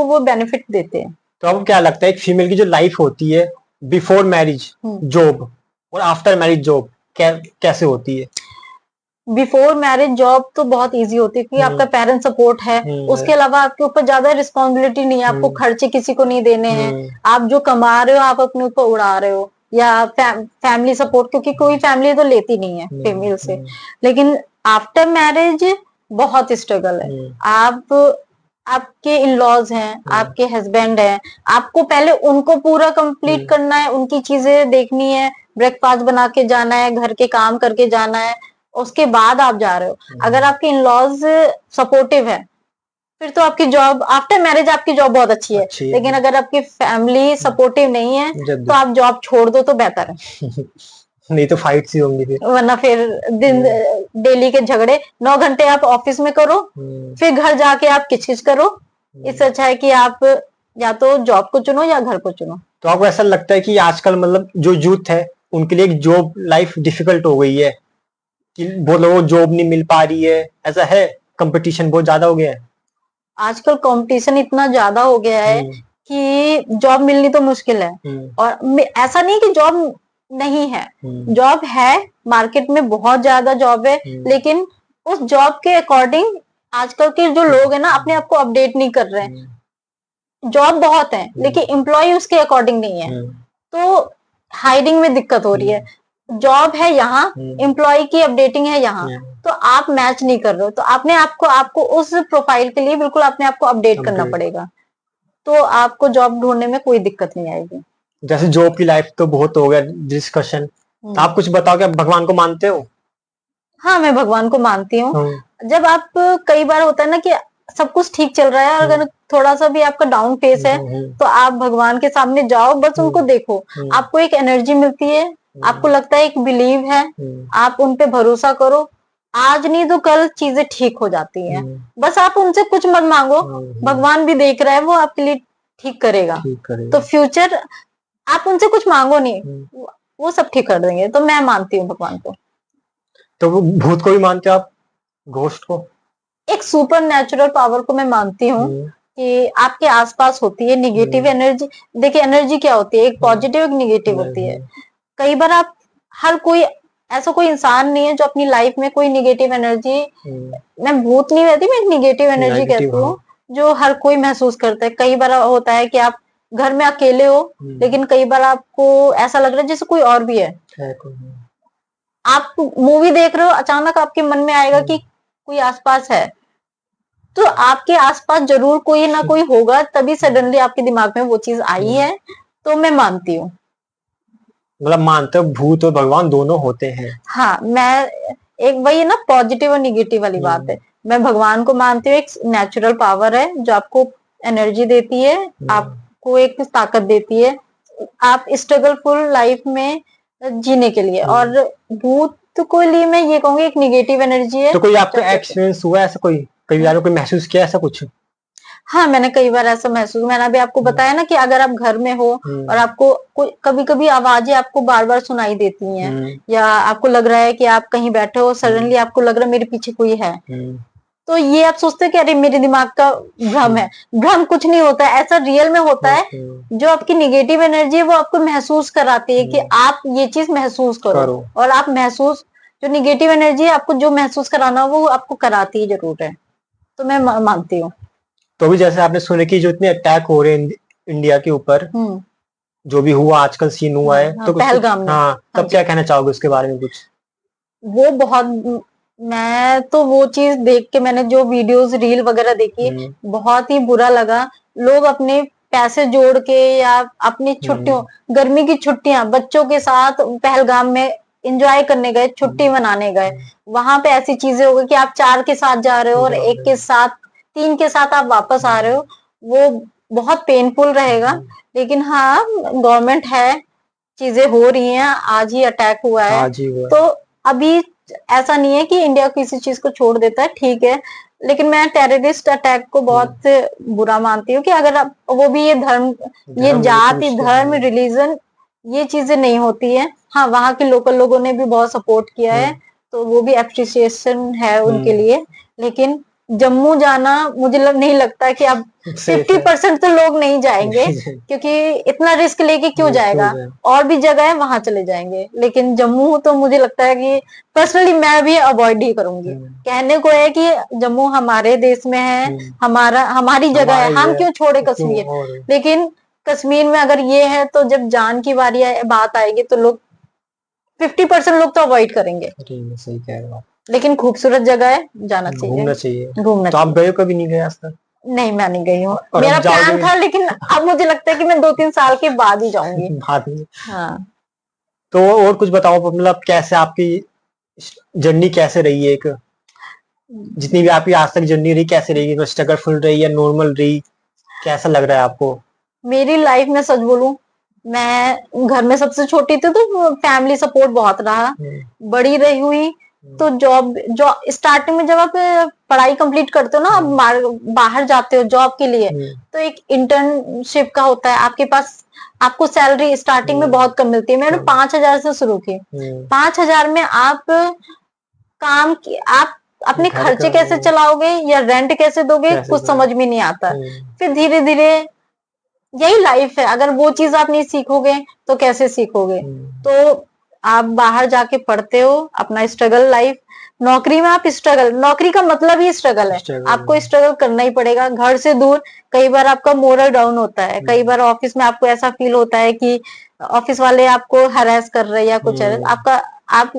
आपको वो बेनिफिट देते हैं। तो आपको क्या लगता है एक फीमेल की जो लाइफ होती है बिफोर मैरिज जॉब और आफ्टर मैरिज जॉब कैसे होती है? बिफोर मैरिज जॉब तो बहुत इजी होती है, क्योंकि आपका पेरेंट सपोर्ट है, उसके अलावा आपके ऊपर ज्यादा रिस्पॉन्सिबिलिटी नहीं है, आपको खर्चे किसी को नहीं देने हैं, आप जो कमा रहे हो आप अपने ऊपर उड़ा रहे हो, या फैमिली सपोर्ट, क्योंकि कोई फैमिली तो लेती नहीं है फीमेल से। लेकिन आफ्टर मैरिज बहुत स्ट्रगल है। आपके इन लॉज हैं, आपके हस्बैंड हैं, आपको पहले उनको पूरा कंप्लीट करना है, उनकी चीजें देखनी है, ब्रेकफास्ट बना के जाना है, घर के काम करके जाना है, उसके बाद आप जा रहे हो। अगर आपके इन लॉज सपोर्टिव है फिर तो आपकी जॉब आफ्टर मैरिज आपकी जॉब बहुत अच्छी है, लेकिन अगर आपकी फैमिली सपोर्टिव नहीं है तो आप जॉब छोड़ दो तो बेहतर है। नहीं तो फाइट सी होंगी फिर, वरना फिर दिन डेली के झगड़े, 9 घंटे आप ऑफिस में करो, फिर घर जाके आप किचकिच करो। इससे अच्छा है कि आप या तो जॉब को चुनो या घर को चुनो। तो आपको ऐसा लगता है कि आजकल मतलब जो यूथ है उनके लिए जॉब लाइफ डिफिकल्ट हो गई है, कि बहुत लोगों को जॉब नहीं मिल पा रही है, ऐसा है? कंपटीशन बहुत ज्यादा हो गया है आजकल, कंपटीशन इतना ज्यादा हो गया है कि जॉब मिलनी तो मुश्किल है। और ऐसा नहीं कि जॉब नहीं है, जॉब है, मार्केट में बहुत ज्यादा जॉब है, लेकिन उस जॉब के अकॉर्डिंग आजकल के जो लोग हैं ना अपने आप को अपडेट नहीं कर रहे हैं। जॉब बहुत है लेकिन एम्प्लॉय उसके अकॉर्डिंग नहीं है, तो हायरिंग में दिक्कत हो रही है। जॉब है यहाँ, एम्प्लॉय की अपडेटिंग है यहाँ, तो आप मैच नहीं कर रहे हो, तो आपको उस प्रोफाइल के लिए बिल्कुल अपने आप को अपडेट करना पड़ेगा, तो आपको जॉब ढूंढने में कोई दिक्कत नहीं आएगी। जैसे जॉब की लाइफ तो बहुत हो गया डिस्कशन, आप कुछ बताओ, क्या भगवान को मानते हो? हाँ, मैं भगवान को मानती हूँ। जब आप, कई बार होता है ना कि सब कुछ ठीक चल रहा है और अगर थोड़ा सा भी आपका डाउन फेस है तो आप भगवान के सामने जाओ, बस उनको देखो, आपको एक एनर्जी मिलती है, आपको लगता है एक बिलीव है, आप उन पे भरोसा करो, आज नहीं तो कल चीजें ठीक हो जाती हैं। बस आप उनसे कुछ मत मांगो, भगवान भी देख रहा है, वो आपके लिए ठीक करेगा। तो फ्यूचर आप उनसे कुछ मांगो नहीं, वो सब ठीक कर देंगे। तो मैं मानती हूँ भगवान को। तो भूत को भी मानते हो आप, घोस्ट को? एक सुपर नेचुरल पावर को मैं मानती हूँ कि आपके आसपास होती है निगेटिव एनर्जी। देखिए, एनर्जी क्या होती है, एक पॉजिटिव एक निगेटिव होती है। कई बार आप, हर कोई ऐसा कोई इंसान नहीं है जो अपनी लाइफ में कोई निगेटिव एनर्जी, मैं भूत नहीं कहती, मैं एक निगेटिव एनर्जी कहती हूँ, जो हर कोई महसूस करता है। कई बार होता है कि आप घर में अकेले हो, लेकिन कई बार आपको ऐसा लग रहा है जैसे कोई और भी है। आप मूवी देख रहे हो, अचानक आपके मन में आएगा कि कोई आसपास है, तो आपके आसपास जरूर कोई ना कोई होगा, तभी सडनली आपके दिमाग में वो चीज आई है। तो मैं मानती हूँ। मतलब मानते हो भूत और भगवान दोनों होते हैं? हाँ, मैं एक वही ना पॉजिटिव और निगेटिव वाली बात है। मैं भगवान को मानती हूँ, एक नेचुरल पावर है जो आपको एनर्जी देती है, आपको एक ताकत देती है आप स्ट्रगलफुल लाइफ में जीने के लिए। और भूत को लिए मैं ये कहूंगी एक निगेटिव एनर्जी है। तो कोई आपका एक्सपीरियंस हुआ ऐसा, कोई कई बार कोई महसूस किया ऐसा कुछ? हाँ, मैंने कई बार ऐसा महसूस, मैंने अभी आपको बताया ना कि अगर आप घर में हो और आपको कोई कभी कभी आवाजें आपको बार बार सुनाई देती हैं, या आपको लग रहा है कि आप कहीं बैठे हो, सडनली आपको लग रहा है मेरे पीछे कोई है, तो ये आप सोचते हो कि अरे मेरे दिमाग का भ्रम है। भ्रम कुछ नहीं होता है, ऐसा रियल में होता है। जो आपकी निगेटिव एनर्जी है वो आपको महसूस कराती है कि आप ये चीज महसूस करो, और आप महसूस, जो निगेटिव एनर्जी है आपको जो महसूस कराना वो आपको कराती ही जरूर है। तो मैं मानती हूँ। तो भी जैसे आपने सुने कि जो इतने अटैक हो रहे हैं इंडिया के ऊपर, जो भी हुआ आजकल सीन हुआ है, तो पहलगाम में, तब क्या कहना चाहोगे उसके बारे में कुछ? वो बहुत, मैं तो वो चीज देख के, मैंने जो वीडियोस रील वगैरह देखी, बहुत ही बुरा लगा। लोग अपने पैसे जोड़ के या अपनी छुट्टियों, गर्मी की छुट्टियां बच्चों के साथ पहलगाम में एंजॉय करने गए, छुट्टी मनाने गए, वहां पे ऐसी चीजें हो गई कि आप 4 के साथ जा रहे हो और 1 के साथ, 3 के साथ आप वापस आ रहे हो। वो बहुत पेनफुल रहेगा। लेकिन हाँ, गवर्नमेंट है, चीजें हो रही हैं, आज ही अटैक हुआ है, तो अभी ऐसा नहीं है कि इंडिया किसी चीज को छोड़ देता है, ठीक है। लेकिन मैं टेररिस्ट अटैक को बहुत बुरा मानती हूँ कि अगर आप, वो भी ये धर्म, ये जाति, धर्म, रिलीजन, ये चीजें नहीं होती है। हाँ, वहाँ के लोकल लोगों ने भी बहुत सपोर्ट किया है, तो वो भी एप्रिसिएशन है उनके लिए। लेकिन जम्मू जाना मुझे नहीं लगता कि अब सेफ 50% तो लोग नहीं जाएंगे, है। क्योंकि इतना रिस्क लेके क्यों रिस्क हो जाएगा। गया। और भी जगह है वहां चले जाएंगे, लेकिन जम्मू तो मुझे लगता है कि पर्सनली मैं भी अवॉइड ही करूंगी। कहने को है कि जम्मू हमारे देश में है, हमारी जगह है, हमारा हम ये क्यों छोड़े क्यों कश्मीर। और लेकिन कश्मीर में अगर ये है तो जब जान की बात आएगी तो लोग 50% लोग तो अवॉइड करेंगे। सही कह रहे हो आप। लेकिन खूबसूरत जगह है, जाना चाहिए, घूमना चाहिए। घूमना तो आप चाहिए। गए हो, कभी नहीं गए आज तक? नहीं, मैं नहीं गई हूँ, और मेरा अब जाओगे प्लान भी था, लेकिन अब मुझे लगता है कि मैं 2-3 साल के बाद ही जाऊंगी। बाद में? हाँ। तो और कुछ बताओ, मतलब कैसे आपकी जर्नी कैसे रही है, एक जितनी भी आपकी आज तक जर्नी रही कैसे रही, स्ट्रगल फुल रही या नॉर्मल रही, कैसा लग रहा है आपको? मेरी लाइफ में सच बोलूं, मैं घर में सबसे छोटी थी तो फैमिली सपोर्ट बहुत रहा। बड़ी रही हुई तो जॉब स्टार्टिंग में जब आप पढ़ाई कंप्लीट करते हो ना, आप बाहर जाते हो जॉब के लिए, तो एक इंटर्नशिप का होता है आपके पास। आपको सैलरी स्टार्टिंग में बहुत कम मिलती है, मैंने 5,000 से शुरू की। 5,000 में आप आप अपने घर खर्चे का कैसे चलाओगे या रेंट कैसे दोगे, कैसे कुछ दो? समझ में नहीं आता। फिर धीरे धीरे, यही लाइफ है, अगर वो चीज आप नहीं सीखोगे तो कैसे सीखोगे। तो आप बाहर जाके पढ़ते हो, अपना स्ट्रगल लाइफ, नौकरी में आप स्ट्रगल, नौकरी का मतलब ही स्ट्रगल है, आपको स्ट्रगल करना ही पड़ेगा। घर से दूर, कई बार आपका मोरल डाउन होता है, कई बार ऑफिस में आपको ऐसा फील होता है कि ऑफिस वाले आपको हरास कर रहे हैं या कुछ है, आप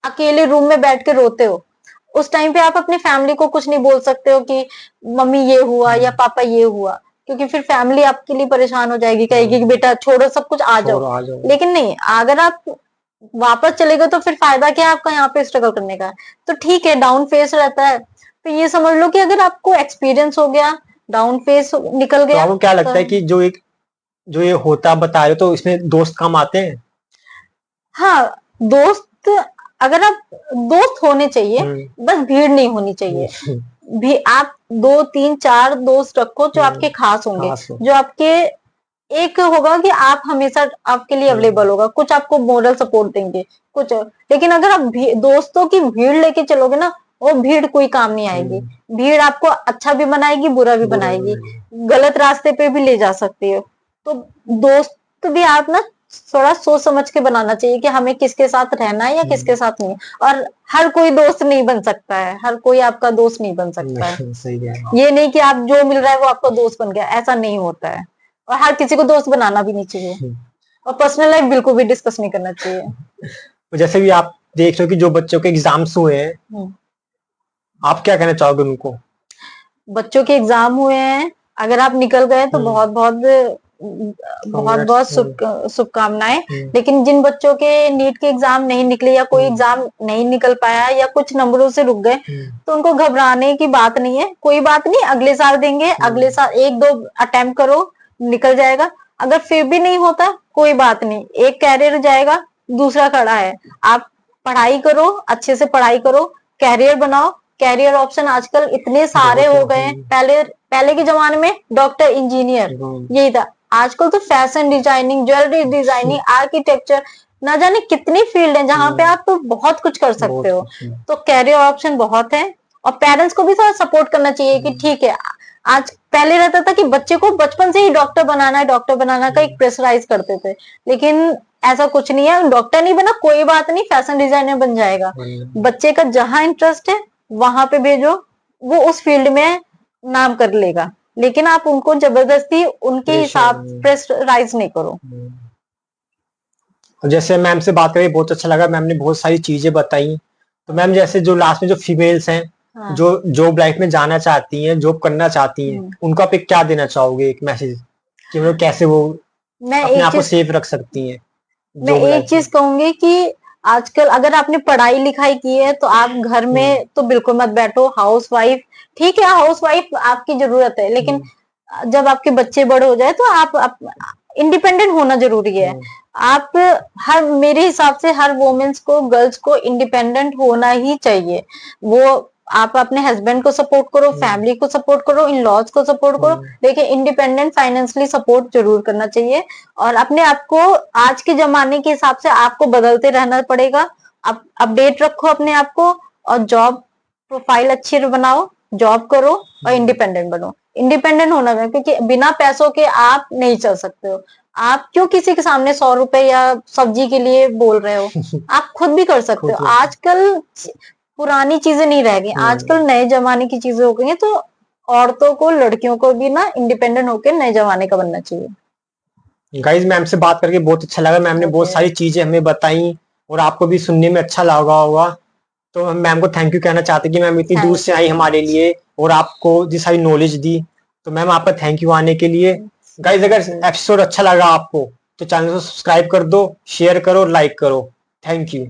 अकेले रूम में बैठ के रोते हो। उस टाइम पे आप अपनी फैमिली को कुछ नहीं बोल सकते हो कि मम्मी ये हुआ या पापा ये हुआ, क्योंकि फिर फैमिली आपके लिए परेशान हो जाएगी, कहेगी कि बेटा छोड़ो सब कुछ, आ जाओ। लेकिन नहीं, अगर आप वापस चले गए तो फिर फायदा क्या है आपका यहाँ पे स्ट्रगल करने का। तो ठीक है, डाउन फेस रहता है, तो ये समझ लो कि अगर आपको एक्सपीरियंस हो गया, डाउन फेस निकल तो गया, आपको क्या लगता है कि जो ये होता बता रहे हो, तो इसमें दोस्त काम आते हैं? हाँ, दोस्त, अगर आप, दोस्त होने चाहिए, बस भीड़ नहीं होनी चाहिए। भी आप 2-3-4 दोस्त रखो जो आपके खास होंगे, जो आपके, एक होगा कि आप हमेशा आपके लिए अवेलेबल होगा, कुछ आपको मोरल सपोर्ट देंगे, कुछ। लेकिन अगर आप दोस्तों की भीड़ लेके चलोगे ना, वो भीड़ कोई काम नहीं आएगी। भीड़ आपको अच्छा भी बनाएगी, बुरा भी बनाएगी, गलत रास्ते पे भी ले जा सकती है। तो दोस्त भी आप ना थोड़ा सोच समझ के बनाना चाहिए कि हमें किसके साथ रहना है या किसके साथ नहीं। और हर कोई दोस्त नहीं बन सकता है, हर कोई आपका दोस्त नहीं बन सकता है। सही है। ये नहीं कि आप जो मिल रहा है वो आपका दोस्त बन गया, ऐसा नहीं होता है। और हर किसी को दोस्त बनाना भी नहीं चाहिए, और पर्सनल लाइफ बिल्कुल भी डिस्कस नहीं करना चाहिए। जैसे भी आप देख रहे हो कि जो बच्चों के एग्जाम्स हुए हैं, आप क्या कहना चाहोगे उनको? बच्चों के एग्जाम हुए हैं, अगर आप निकल गए तो बहुत बहुत शुभकामनाएं। लेकिन जिन बच्चों के नीट के एग्जाम नहीं निकले या कोई एग्जाम नहीं निकल पाया या कुछ नंबरों से रुक गए, तो उनको घबराने की बात नहीं है। कोई बात नहीं, अगले साल देंगे, अगले साल 1-2 अटेम्प्ट करो, निकल जाएगा। अगर फिर भी नहीं होता, कोई बात नहीं, एक कैरियर जाएगा, दूसरा खड़ा है। आप पढ़ाई करो, अच्छे से पढ़ाई करो, कैरियर बनाओ। कैरियर ऑप्शन आजकल इतने सारे हो गए हैं। पहले के जमाने में डॉक्टर, इंजीनियर यही था। आजकल तो fashion designing, jewellery designing, architecture, ना जाने कितनी फील्ड है जहां पे आप तो बहुत कुछ कर सकते हो। तो कैरियर ऑप्शन बहुत है, और पेरेंट्स को भी थोड़ा सपोर्ट करना चाहिए कि ठीक है। आज पहले रहता था कि बच्चे को बचपन से ही डॉक्टर बनाना है, डॉक्टर बनाना का एक प्रेशराइज करते थे, लेकिन ऐसा कुछ नहीं है। डॉक्टर नहीं बना कोई बात नहीं, फैशन डिजाइनर बन जाएगा। बच्चे का जहां इंटरेस्ट है वहां पे भेजो, वो उस फील्ड में नाम कर लेगा। लेकिन आप उनको जबरदस्ती उनके हिसाब प्रेशराइज नहीं करो। जैसे मैम से बात करके बहुत अच्छा लगा, मैम ने बहुत सारी चीजें बताई। तो मैम, जैसे जो लास्ट में जो फीमेल्स हैं, जो जॉब लाइफ में जाना चाहती हैं, जॉब करना चाहती हैं, उनको आप क्या देना चाहोगे, एक मैसेज कि मतलब कैसे वो अपने आप को सेफ रख सकती हैं? मैं एक चीज कहूंगी कि आजकल अगर आपने पढ़ाई लिखाई की है तो आप घर में तो बिल्कुल मत बैठो। हाउस वाइफ, ठीक है, हाउस वाइफ आपकी जरूरत है, लेकिन जब आपके बच्चे बड़े हो जाए तो आप इंडिपेंडेंट होना जरूरी है। आप मेरे हिसाब से हर वुमेन्स को, गर्ल्स को इंडिपेंडेंट होना ही चाहिए। वो आप अपने हस्बैंड को सपोर्ट करो, फैमिली को सपोर्ट करो, इन लॉज को सपोर्ट करो, लेकिन इंडिपेंडेंट फाइनेंशियली सपोर्ट जरूर करना चाहिए। और अपने आप को आज के जमाने के हिसाब से आपको बदलते रहना पड़ेगा। अपडेट रखो अपने आप को, और जॉब प्रोफाइल अच्छी बनाओ, जॉब करो और इंडिपेंडेंट बनो। इंडिपेंडेंट होना है, क्योंकि बिना पैसों के आप नहीं चल सकते हो। आप क्यों किसी के सामने 100 रुपए या सब्जी के लिए बोल रहे हो, आप खुद भी कर सकते हो। आजकल पुरानी चीजें नहीं रह गई, आजकल नए जमाने की चीजें हो गई हैं। तो औरतों को, लड़कियों को भी ना इंडिपेंडेंट होकर नए जमाने का बनना चाहिए। गाइज मैम से बात करके बहुत अच्छा लगा, मैम ने बहुत सारी चीजें हमें बताई और आपको भी सुनने में अच्छा लगा होगा। तो हम मैम को थैंक यू कहना चाहते कि मैम इतनी दूर से आई हमारे लिए और आपको जी सारी नॉलेज दी। तो मैम आपका थैंक यू आने के लिए। गाइज अगर एपिसोड अच्छा लगा आपको तो चैनल को सब्सक्राइब कर दो, शेयर करो, लाइक करो। Thank you.